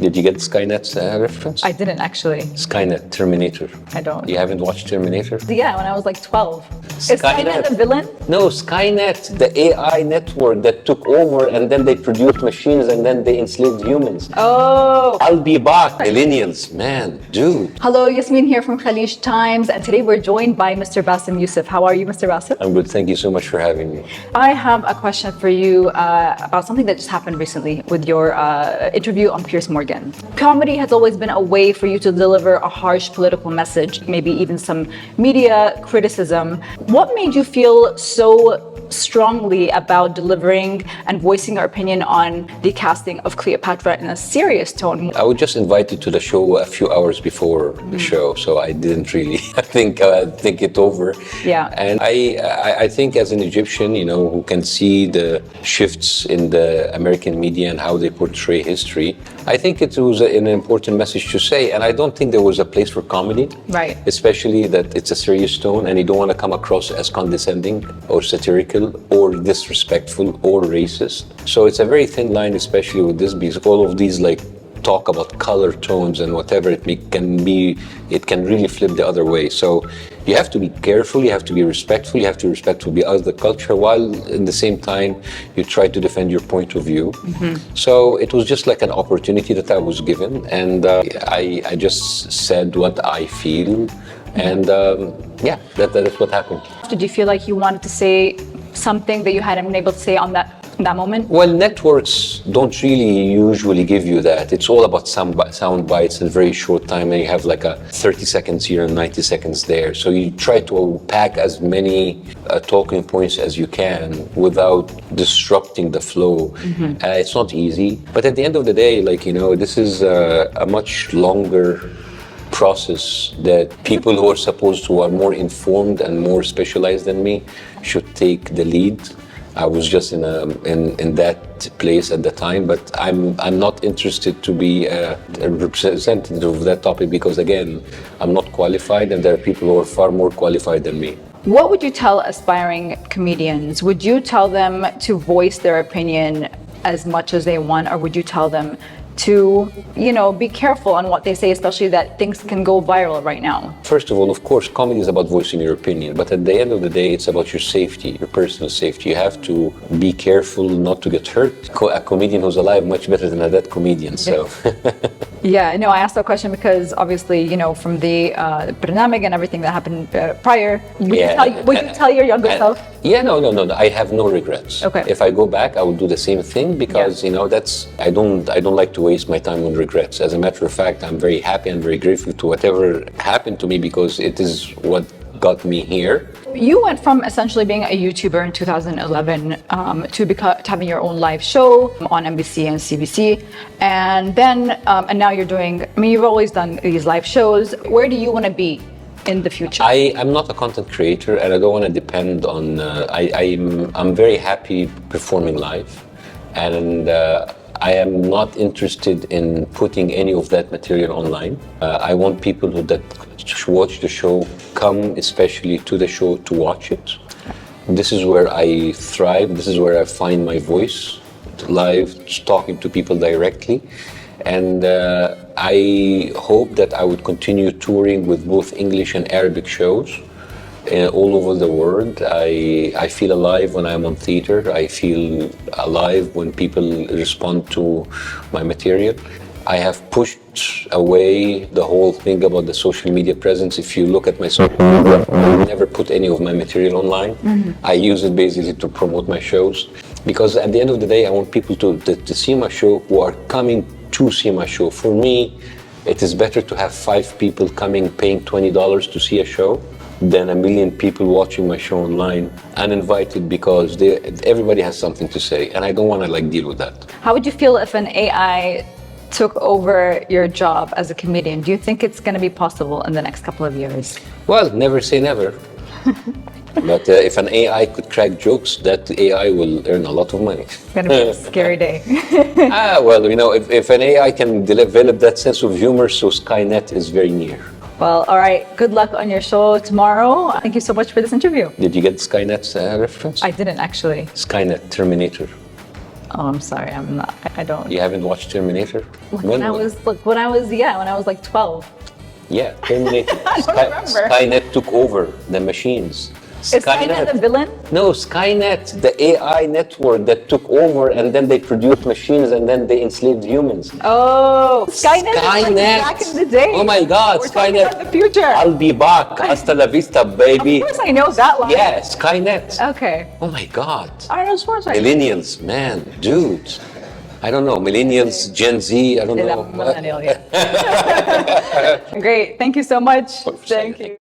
Did you get Skynet's reference? I didn't actually. Skynet, Terminator. I don't. You haven't watched Terminator? Yeah, when I was like 12. Is Skynet the villain? No, Skynet, the AI network that took over and then they produced machines and then they enslaved humans. Oh. I'll be back. Millennials, man, dude. Hello, Yasmin here from Khaleej Times, and today we're joined by Mr. Bassem Youssef. How are you, Mr. Bassem? I'm good. Thank you so much for having me. I have a question for you about something that just happened recently with your interview on Piers Morgan. Comedy has always been a way for you to deliver a harsh political message, maybe even some media criticism. What made you feel so strongly about delivering and voicing your opinion on the casting of Cleopatra in a serious tone? I was just invited to the show a few hours before the show, so I didn't really think it over. Yeah. And I think as an Egyptian, who can see the shifts in the American media and how they portray history, I think it was an important message to say. And I don't think there was a place for comedy, right? Especially that it's a serious tone, and you don't want to come across as condescending or satirical or disrespectful or racist. So it's a very thin line, especially with this, because all of these talk about color tones and whatever it can really flip the other way. So you have to be careful, you have to be respectful, you have to respect the other culture, while in the same time you try to defend your point of view. Mm-hmm. So it was just like an opportunity that I was given, and I just said what I feel, and that is what happened. Did you feel like you wanted to say something that you hadn't been able to say on that moment? Well, networks don't really usually give you that. It's all about sound bites in a very short time, and you have like a 30 seconds here and 90 seconds there. So you try to pack as many talking points as you can without disrupting the flow. Mm-hmm. It's not easy, but at the end of the day, this is a much longer process that people who are more informed and more specialized than me should take the lead. I was just in that place at the time, but I'm not interested to be a representative of that topic, because again, I'm not qualified, and there are people who are far more qualified than me. What would you tell aspiring comedians? Would you tell them to voice their opinion as much as they want, or would you tell them to, be careful on what they say, especially that things can go viral right now? First of all, of course, comedy is about voicing your opinion, but at the end of the day, it's about your safety, your personal safety. You have to be careful not to get hurt. A comedian who's alive much better than a dead comedian, so. Yeah, no, I asked that question because obviously, from the pandemic and everything that happened prior, would you tell your younger self? Yeah, no. I have no regrets. Okay. If I go back, I would do the same thing, because I don't like to waste my time on regrets. As a matter of fact, I'm very happy and very grateful to whatever happened to me, because it is what got me here. You went from essentially being a YouTuber in 2011 to having your own live show on NBC and CBC, and then and now you're doing. You've always done these live shows. Where do you want to be in the future? I'm not a content creator, and I don't want to depend on. I'm very happy performing live, and I am not interested in putting any of that material online. I want people that watch the show come especially to the show to watch it. This is where I thrive. This is where I find my voice, live, talking to people directly. And I hope that I would continue touring with both English and Arabic shows all over the world. I feel alive when I'm on theater. I feel alive when people respond to my material. I have pushed away the whole thing about the social media presence. If you look at my social media, I never put any of my material online. Mm-hmm. I use it basically to promote my shows, because at the end of the day, I want people to see my show who are coming to see my show. For me, it is better to have 5 people coming, paying $20 to see a show, than 1 million people watching my show online uninvited, because everybody has something to say, and I don't want to deal with that. How would you feel if an AI took over your job as a comedian? Do you think it's going to be possible in the next couple of years? Well, never say never. But if an AI could crack jokes, that AI will earn a lot of money. It's going to be a scary day. If an AI can develop that sense of humor, so Skynet is very near. Well, all right. Good luck on your show tomorrow. Thank you so much for this interview. Did you get Skynet's reference? I didn't actually. Skynet, Terminator. Oh, I'm sorry. I'm not. I don't. You haven't watched Terminator? When I was when I was like 12. Yeah, Terminator. I don't remember. Skynet took over the machines. Is Skynet the villain? No, Skynet, the AI network that took over, and then they produced machines, and then they enslaved humans. Oh, Skynet. Is like back in the day. Oh my God, We're Skynet. talking about the future. I'll be back. Hasta la vista, baby. Of course, I know that line. Yeah, Skynet. Okay. Oh my God. I don't know. Millennials, man, dude. I don't know. Millennials, Gen Z, I don't know. Millennial, yeah. Great. Thank you so much. Thank you.